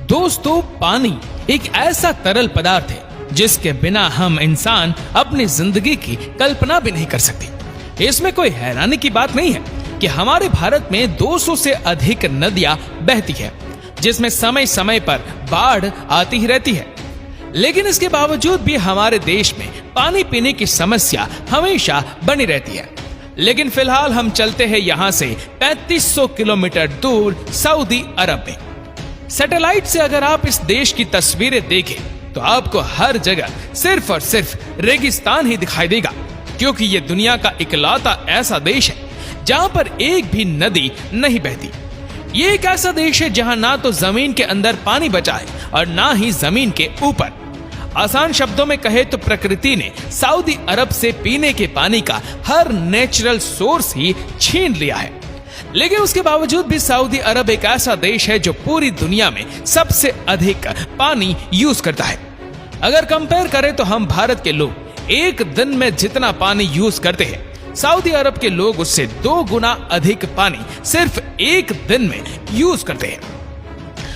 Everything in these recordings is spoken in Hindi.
दोस्तों, पानी एक ऐसा तरल पदार्थ है जिसके बिना हम इंसान अपनी जिंदगी की कल्पना भी नहीं कर सकते। इसमें कोई हैरानी की बात नहीं है कि हमारे भारत में 200 से अधिक नदियां बहती है, जिसमें समय समय पर बाढ़ आती ही रहती है। लेकिन इसके बावजूद भी हमारे देश में पानी पीने की समस्या हमेशा बनी रहती है। लेकिन फिलहाल हम चलते हैं यहाँ से 3500 किलोमीटर दूर सऊदी अरब में। सैटेलाइट से अगर आप इस देश की तस्वीरें देखें तो आपको हर जगह सिर्फ और सिर्फ रेगिस्तान ही दिखाई देगा, क्योंकि ये दुनिया का इकलौता ऐसा देश है जहां पर एक भी नदी नहीं बहती। ये एक ऐसा देश है जहां ना तो जमीन के अंदर पानी बचा है और ना ही जमीन के ऊपर। आसान शब्दों में कहे तो प्रकृति ने सऊदी अरब से पीने के पानी का हर नेचुरल सोर्स ही छीन लिया है। लेकिन उसके बावजूद भी सऊदी अरब एक ऐसा देश है जो पूरी दुनिया में सबसे अधिक पानी यूज करता है। अगर कंपेयर करें तो हम भारत के लोग एक दिन में जितना पानी यूज करते हैं, सऊदी अरब के लोग उससे 2 गुना अधिक पानी सिर्फ एक दिन में यूज करते हैं।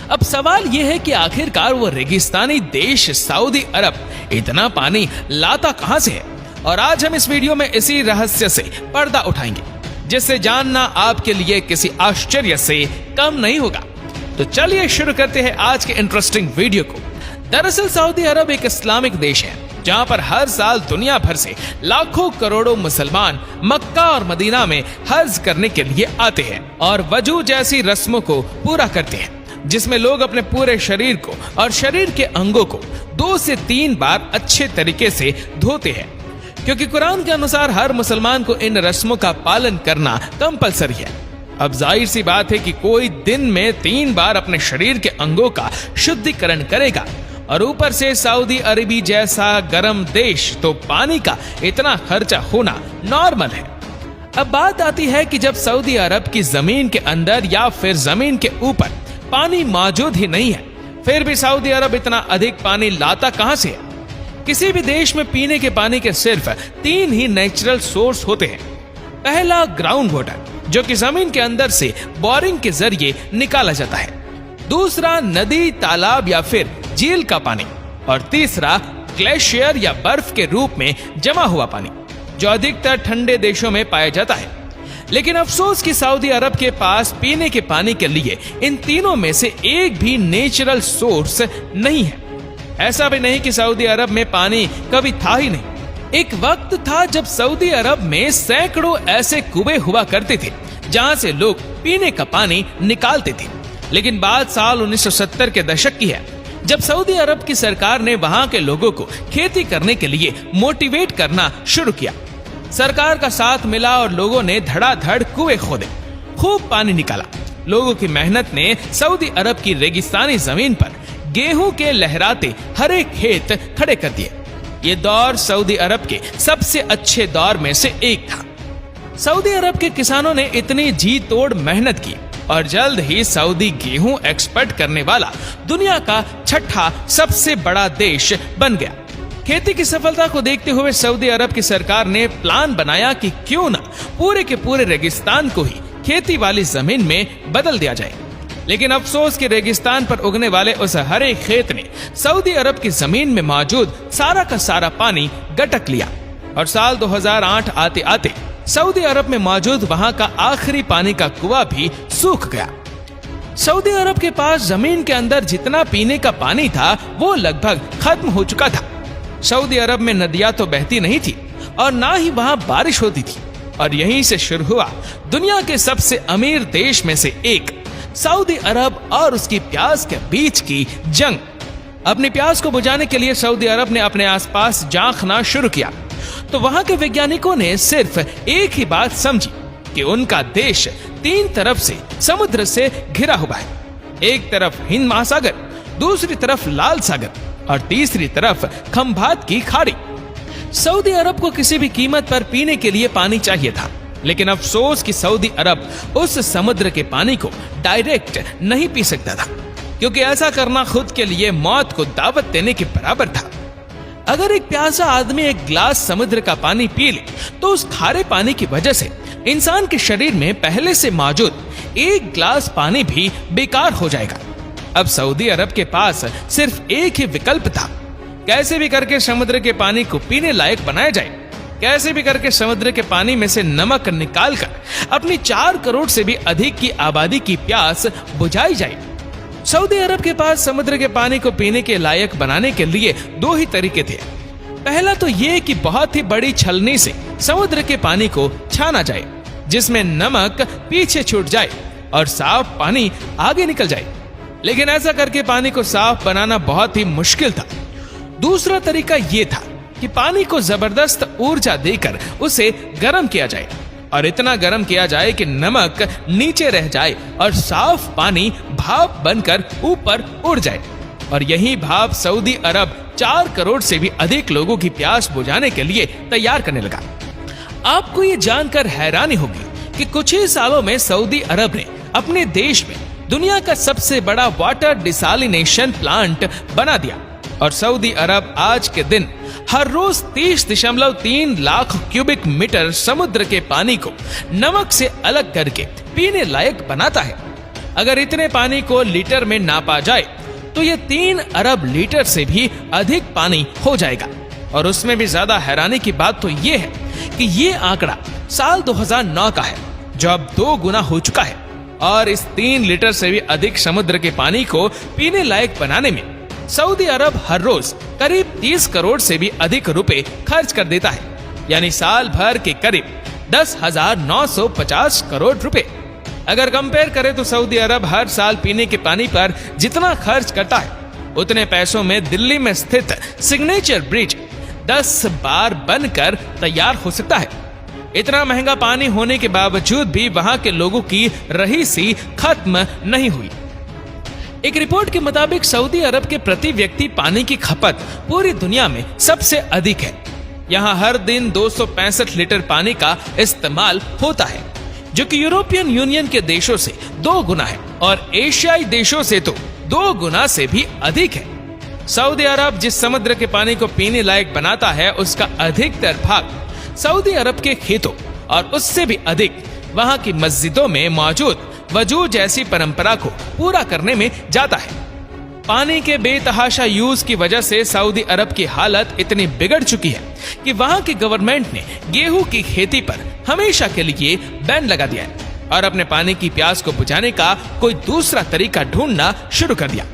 अब सवाल यह है कि आखिरकार वो रेगिस्तानी देश सऊदी अरब इतना पानी लाता कहां से है, और आज हम इस वीडियो में इसी रहस्य से पर्दा उठाएंगे, जिससे जानना आपके लिए किसी आश्चर्य से कम नहीं होगा। तो चलिए शुरू करते हैं आज के इंटरेस्टिंग वीडियो को। दरअसल सऊदी अरब एक इस्लामिक देश है जहां पर हर साल दुनिया भर से लाखों करोड़ों मुसलमान मक्का और मदीना में हज करने के लिए आते हैं और वजू जैसी रस्मों को पूरा करते हैं, जिसमें लोग अपने पूरे शरीर को और शरीर के अंगों को 2 से 3 बार अच्छे तरीके से धोते हैं, क्योंकि कुरान के अनुसार हर मुसलमान को इन रस्मों का पालन करना कंपलसरी है। अब जाहिर सी बात है कि कोई दिन में 3 बार अपने शरीर के अंगों का शुद्धिकरण करेगा, और ऊपर से सऊदी अरबी जैसा गर्म देश, तो पानी का इतना खर्चा होना नॉर्मल है। अब बात आती है कि जब सऊदी अरब की जमीन के अंदर या फिर जमीन के ऊपर पानी मौजूद ही नहीं है, फिर भी सऊदी अरब इतना अधिक पानी लाता कहां से है? किसी भी देश में पीने के पानी के सिर्फ 3 ही नेचुरल सोर्स होते हैं। पहला ग्राउंड वाटर, जो कि जमीन के अंदर से बोरिंग के जरिए निकाला जाता है। दूसरा नदी, तालाब या फिर झील का पानी, और तीसरा ग्लेशियर या बर्फ के रूप में जमा हुआ पानी, जो अधिकतर ठंडे देशों में पाया जाता है। लेकिन अफसोस कि सऊदी अरब के पास पीने के पानी के लिए इन तीनों में से एक भी नेचुरल सोर्स नहीं है। ऐसा भी नहीं कि सऊदी अरब में पानी कभी था ही नहीं। एक वक्त था जब सऊदी अरब में सैकड़ों ऐसे कुएं हुआ करते थे जहां से लोग पीने का पानी निकालते थे। लेकिन बात साल 1970 के दशक की है, जब सऊदी अरब की सरकार ने वहां के लोगों को खेती करने के लिए मोटिवेट करना शुरू किया। सरकार का साथ मिला और लोगों ने धड़ाधड़ कुएं खोदे, खूब पानी निकाला। लोगों की मेहनत ने सऊदी अरब की रेगिस्तानी जमीन पर गेहूं के लहराते हरे खेत खड़े कर दिए। ये दौर सऊदी अरब के सबसे अच्छे दौर में से एक था। सऊदी अरब के किसानों ने इतनी जी तोड़ मेहनत की और जल्द ही सऊदी गेहूं एक्सपोर्ट करने वाला दुनिया का 6ठा सबसे बड़ा देश बन गया। खेती की सफलता को देखते हुए सऊदी अरब की सरकार ने प्लान बनाया कि क्यों ना पूरे के पूरे रेगिस्तान को ही खेती वाली जमीन में बदल दिया जाए। लेकिन अफसोस कि रेगिस्तान पर उगने वाले उस हरे खेत ने सऊदी अरब की जमीन में मौजूद सारा का सारा पानी गटक लिया, और साल 2008 आते आते सऊदी अरब में मौजूद वहां का आखिरी पानी का कुआं भी सूख गया। सऊदी अरब के पास जमीन के अंदर जितना पीने का पानी था वो लगभग खत्म हो चुका था। सऊदी अरब में नदियां तो बहती नहीं थी और ना ही वहां बारिश होती थी, और यहीं से शुरू हुआ दुनिया के सबसे अमीर देश में से एक सऊदी अरब और उसकी प्यास के बीच की जंग। अपनी प्यास को बुझाने के लिए सऊदी अरब ने अपने आसपास झांकना शुरू किया, तो वहां के वैज्ञानिकों ने सिर्फ एक ही बात समझी कि उनका देश 3 तरफ से समुद्र से घिरा हुआ है। एक तरफ हिंद महासागर, दूसरी तरफ लाल सागर और तीसरी तरफ खंभात की खाड़ी। सऊदी अरब को किसी भी कीमत पर पीने के लिए पानी चाहिए था, लेकिन अफसोस कि सऊदी अरब उस समुद्र के पानी को डायरेक्ट नहीं पी सकता था, क्योंकि ऐसा करना खुद के लिए मौत को दावत देने के बराबर था। अगर एक प्यासा आदमी एक गिलास समुद्र का पानी पी ले तो उस खारे पानी की वजह से इंसान के शरीर में पहले से मौजूद 1 गिलास पानी भी बेकार हो जाएगा। अब सऊदी अरब के पास सिर्फ एक ही विकल्प था, कैसे भी करके समुद्र के पानी को पीने लायक बनाया जाए, कैसे भी करके समुद्र के पानी में से नमक निकालकर अपनी 4 करोड़ से भी अधिक की आबादी की प्यास बुझाई जाए। सऊदी अरब के पास समुद्र के पानी को पीने के लायक बनाने के लिए 2 ही तरीके थे। पहला तो ये कि बहुत ही बड़ी छलनी से समुद्र के पानी को छाना जाए, जिसमें नमक पीछे छूट जाए और साफ पानी आगे निकल जाए। लेकिन ऐसा करके पानी को साफ बनाना बहुत ही मुश्किल था। दूसरा तरीका ये था कि पानी को जबरदस्त ऊर्जा देकर उसे गर्म किया जाए और इतना गर्म किया जाए कि नमक नीचे रह जाए और साफ पानी भाप बनकर ऊपर उड़ जाए। और यही भाप सऊदी अरब 4 करोड़ से भी अधिक लोगों की प्यास बुझाने के लिए तैयार करने लगा। आपको ये जानकर हैरानी होगी कि कुछ ही सालों में सऊदी अरब ने अपने देश में दुनिया का सबसे बड़ा वाटर डिसालिनेशन प्लांट बना दिया और सऊदी अरब आज के दिन हर रोज 30.3 लाख क्यूबिक मीटर समुद्र के पानी को नमक से अलग करके पीने लायक बनाता है। अगर इतने पानी को लीटर में नापा जाए तो ये 3 अरब लीटर से भी अधिक पानी हो जाएगा। और उसमें भी ज्यादा हैरानी की बात तो ये है कि ये आंकड़ा साल 2009 का है, जो अब 2 गुना हो चुका है। और इस 3 लीटर से भी अधिक समुद्र के पानी को पीने लायक बनाने में सऊदी अरब हर रोज करीब 30 करोड़ से भी अधिक रुपए खर्च कर देता है, यानी साल भर के करीब 10,950 करोड़ रुपए। अगर कंपेयर करें तो सऊदी अरब हर साल पीने के पानी पर जितना खर्च करता है, उतने पैसों में दिल्ली में स्थित सिग्नेचर ब्रिज 10 बार बनकर तैयार हो सकता है। इतना महंगा पानी होने के बावजूद भी वहां के लोगों की रहीसी खत्म नहीं हुई। एक रिपोर्ट के मुताबिक सऊदी अरब के प्रति व्यक्ति पानी की खपत पूरी दुनिया में सबसे अधिक है। यहाँ हर दिन 265 लीटर पानी का इस्तेमाल होता है, जो कि यूरोपियन यूनियन के देशों से 2 गुना है और एशियाई देशों से तो 2 गुना से भी अधिक है। सऊदी अरब जिस समुद्र के पानी को पीने लायक बनाता है, उसका अधिकतर भाग सऊदी अरब के खेतों और उससे भी अधिक वहां की मस्जिदों में मौजूद वजू जैसी परंपरा को पूरा करने में जाता है। पानी के बेतहाशा यूज की वजह से सऊदी अरब की हालत इतनी बिगड़ चुकी है कि वहां की गवर्नमेंट ने गेहूं की खेती पर हमेशा के लिए बैन लगा दिया है और अपने पानी की प्यास को बुझाने का कोई दूसरा तरीका ढूंढना शुरू कर दिया,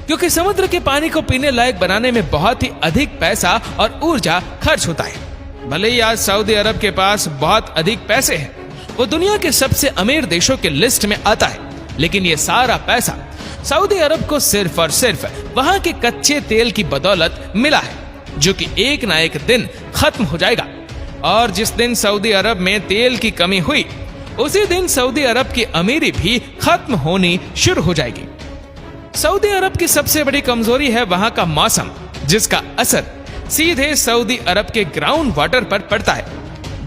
क्योंकि समुद्र के पानी को पीने लायक बनाने में बहुत ही अधिक पैसा और ऊर्जा खर्च होता है। भले ही आज सऊदी अरब के पास बहुत अधिक पैसे हैं, वो दुनिया के सबसे अमीर देशों के लिस्ट में आता है, लेकिन ये सारा पैसा सऊदी अरब को सिर्फ और सिर्फ वहां के कच्चे तेल की बदौलत मिला है, जो कि एक ना एक दिन खत्म हो जाएगा। और जिस दिन सऊदी अरब में तेल की कमी हुई, उसी दिन सऊदी अरब की अमीरी भी खत्म होनी शुरू हो जाएगी। सऊदी अरब की सबसे बड़ी कमजोरी है वहां का मौसम, जिसका असर सीधे सऊदी अरब के ग्राउंड वाटर पर पड़ता है।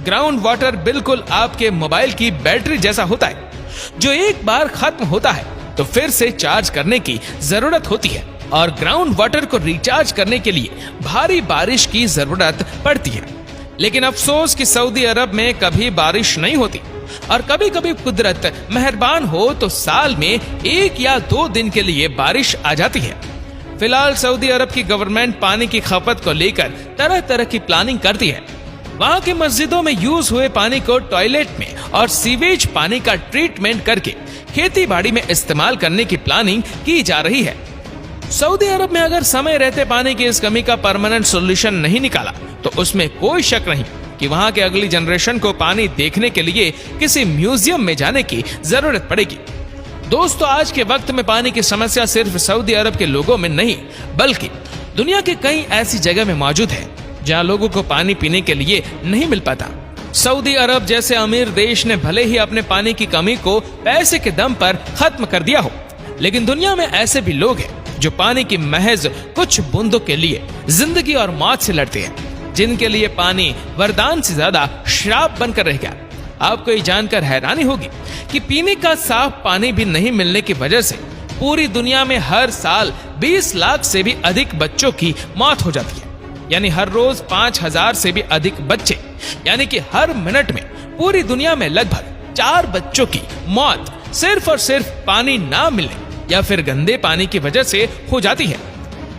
ग्राउंड वाटर बिल्कुल आपके मोबाइल की बैटरी जैसा होता है, जो एक बार खत्म होता है तो फिर से चार्ज करने की जरूरत होती है। और ग्राउंड वाटर को रिचार्ज करने के लिए भारी बारिश की जरूरत पड़ती है। लेकिन अफसोस कि सऊदी अरब में कभी बारिश नहीं होती और कभी कभी कुदरत मेहरबान हो तो साल में 1 या 2 दिन के लिए बारिश आ जाती है। फिलहाल सऊदी अरब की गवर्नमेंट पानी की खपत को लेकर तरह तरह की प्लानिंग करती है। वहां की मस्जिदों में यूज हुए पानी को टॉयलेट में और सीवेज पानी का ट्रीटमेंट करके खेती बाड़ी में इस्तेमाल करने की प्लानिंग की जा रही है। सऊदी अरब में अगर समय रहते पानी की इस कमी का परमानेंट सॉल्यूशन नहीं निकाला तो उसमें कोई शक नहीं कि वहां के अगली जनरेशन को पानी देखने के लिए किसी म्यूजियम में जाने की जरूरत पड़ेगी। दोस्तों, आज के वक्त में पानी की समस्या सिर्फ सऊदी अरब के लोगों में नहीं, बल्कि दुनिया के कई ऐसी जगह में मौजूद है जहां लोगों को पानी पीने के लिए नहीं मिल पाता। सऊदी अरब जैसे अमीर देश ने भले ही अपने पानी की कमी को पैसे के दम पर खत्म कर दिया हो, लेकिन दुनिया में ऐसे भी लोग हैं जो पानी की महज कुछ बूंदों के लिए जिंदगी और मौत से लड़ते हैं, जिनके लिए पानी वरदान से ज्यादा श्राप बनकर रह गया। आपको ये जानकर हैरानी होगी कि पीने का साफ पानी भी नहीं मिलने की वजह से पूरी दुनिया में हर साल 20 लाख से भी अधिक बच्चों की मौत हो जाती है। यानी हर रोज 5000 से भी अधिक बच्चे, यानी कि हर मिनट में पूरी दुनिया में लगभग 4 बच्चों की मौत सिर्फ और सिर्फ पानी ना मिलने या फिर गंदे पानी की वजह से हो जाती है।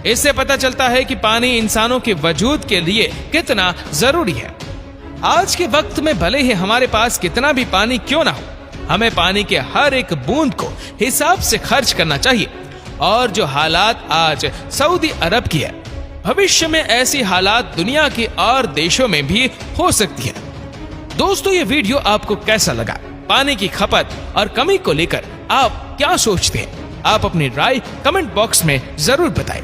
इससे पता चलता है कि पानी इंसानों के वजूद के लिए कितना जरूरी है। आज के वक्त में भले ही हमारे पास कितना भी पानी क्यों ना हो, हमें पानी के हर एक बूंद को हिसाब से खर्च करना चाहिए। और जो हालात आज सऊदी अरब की है, भविष्य में ऐसी हालात दुनिया के और देशों में भी हो सकती है। दोस्तों, ये वीडियो आपको कैसा लगा? पानी की खपत और कमी को लेकर आप क्या सोचते हैं? आप अपनी राय कमेंट बॉक्स में जरूर बताएं।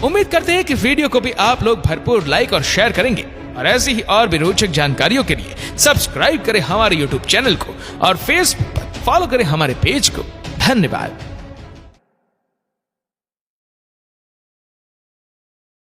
उम्मीद करते हैं कि वीडियो को भी आप लोग भरपूर लाइक और शेयर करेंगे और ऐसी ही और भी रोचक जानकारियों के लिए सब्सक्राइब करें हमारे YouTube चैनल को और फेसबुक पर फॉलो करें हमारे पेज को। धन्यवाद।